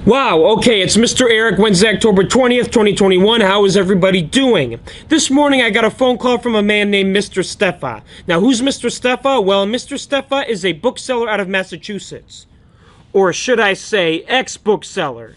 Wow, okay, it's Mr. Eric, Wednesday, October 20th, 2021. How is everybody doing? This morning I got a phone call from a man named Mr. Steffa. Now, who's Mr. Steffa? Well, Mr. Steffa is a bookseller out of Massachusetts. Or should I say, ex-bookseller.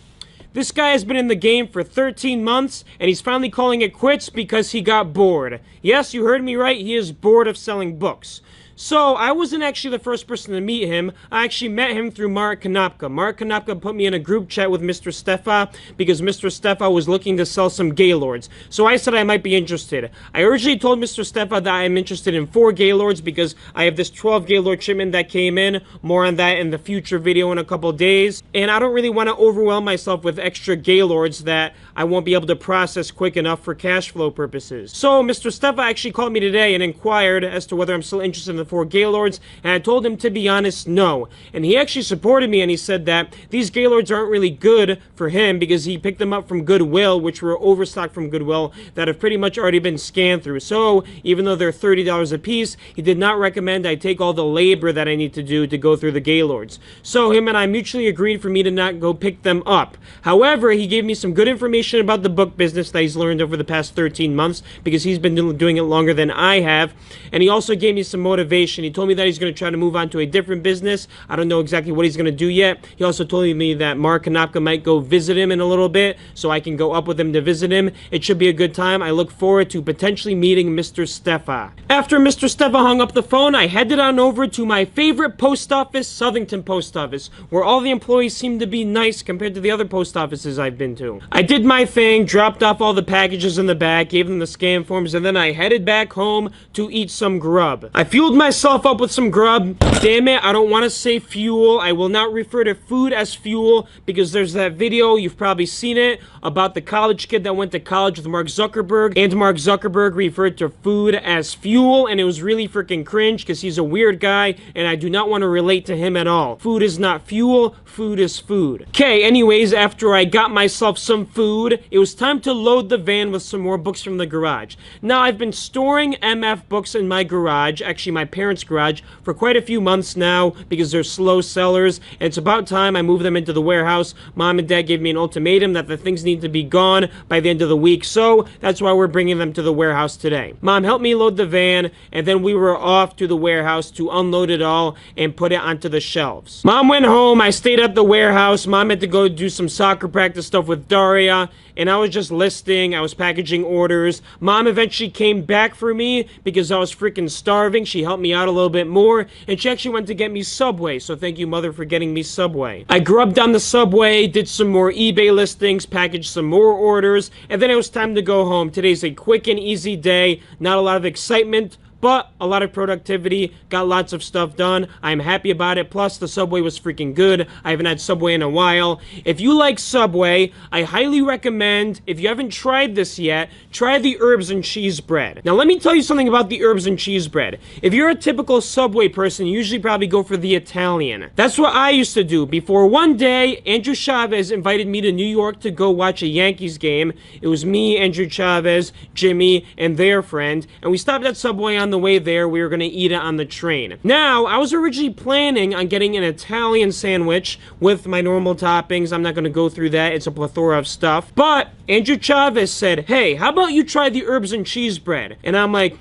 This guy has been in the game for 13 months, and he's finally calling it quits because he got bored. Yes, you heard me right, he is bored of selling books. So, I wasn't actually the first person to meet him. I actually met him through Mark Konopka. Mark Konopka put me in a group chat with Mr. Steffa because Mr. Steffa was looking to sell some Gaylords. So I said I might be interested. I originally told Mr. Steffa that I'm interested in 4 Gaylords because I have this 12 Gaylord shipment that came in. More on that in the future video in a couple days. And I don't really want to overwhelm myself with extra Gaylords that I won't be able to process quick enough for cash flow purposes. So Mr. Steffa actually called me today and inquired as to whether I'm still interested in the 4 Gaylords, and I told him, to be honest, no. And he actually supported me, and he said that these Gaylords aren't really good for him because he picked them up from Goodwill, which were overstocked from Goodwill, that have pretty much already been scanned through. So, even though they're $30 a piece, he did not recommend I take all the labor that I need to do to go through the Gaylords. So, him and I mutually agreed for me to not go pick them up. However, he gave me some good information about the book business that he's learned over the past 13 months, because he's been doing it longer than I have, and he also gave me some motivation. He told me that he's going to try to move on to a different business. I don't know exactly what he's going to do yet. He also told me that Mark Konopka might go visit him in a little bit, so I can go up with him to visit him. It should be a good time. I look forward to potentially meeting Mr. Steffa. After Mr. Steffa hung up the phone, I headed on over to my favorite post office, Southington Post Office, where all the employees seem to be nice compared to the other post offices I've been to. I did my thing, dropped off all the packages in the back, gave them the scan forms, and then I headed back home to eat some grub. I fueled myself up with some grub. Damn it, I don't want to say fuel. I will not refer to food as fuel because there's that video, you've probably seen it, about the college kid that went to college with Mark Zuckerberg, and Mark Zuckerberg referred to food as fuel, and it was really freaking cringe because he's a weird guy and I do not want to relate to him at all. Food is not fuel, food is food. Okay, anyways, after I got myself some food, it was time to load the van with some more books from the garage. Now, I've been storing MF books in my garage, actually my parents' garage, for quite a few months now because they're slow sellers, and it's about time I move them into the warehouse. Mom and Dad gave me an ultimatum that the things need to be gone by the end of the week, so that's why we're bringing them to the warehouse today. Mom helped me load the van, and then we were off to the warehouse to unload it all and put it onto the shelves. Mom went home, I stayed at the warehouse. Mom had to go do some soccer practice stuff with Daria, and I was just listing, I was packaging orders. Mom eventually came back for me because I was freaking starving. She helped me out a little bit more, and she actually went to get me Subway, so thank you, Mother, for getting me Subway. I grubbed on the Subway, did some more eBay listings, packaged some more orders, and then it was time to go home. Today's a quick and easy day, not a lot of excitement, but a lot of productivity, got lots of stuff done. I'm happy about it. Plus, the Subway was freaking good. I haven't had Subway in a while. If you like Subway, I highly recommend, if you haven't tried this yet, try the herbs and cheese bread. Now, let me tell you something about the herbs and cheese bread. If you're a typical Subway person, you usually probably go for the Italian. That's what I used to do before one day Andrew Chavez invited me to New York to go watch a Yankees game. It was me, Andrew Chavez, Jimmy, and their friend, and we stopped at Subway on the way there. We were going to eat it on the train. Now, I was originally planning on getting an Italian sandwich with my normal toppings. I'm not going to go through that. It's a plethora of stuff. But Andrew Chavez said, hey, how about you try the herbs and cheese bread? And I'm like,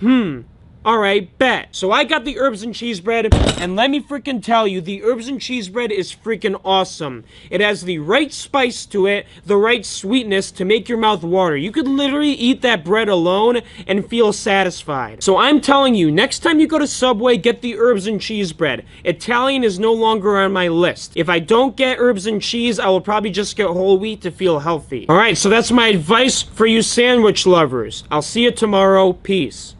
alright, bet. So I got the herbs and cheese bread, and let me freaking tell you, the herbs and cheese bread is freaking awesome. It has the right spice to it, the right sweetness to make your mouth water. You could literally eat that bread alone and feel satisfied. So I'm telling you, next time you go to Subway, get the herbs and cheese bread. Italian is no longer on my list. If I don't get herbs and cheese, I will probably just get whole wheat to feel healthy. Alright, so that's my advice for you sandwich lovers. I'll see you tomorrow. Peace.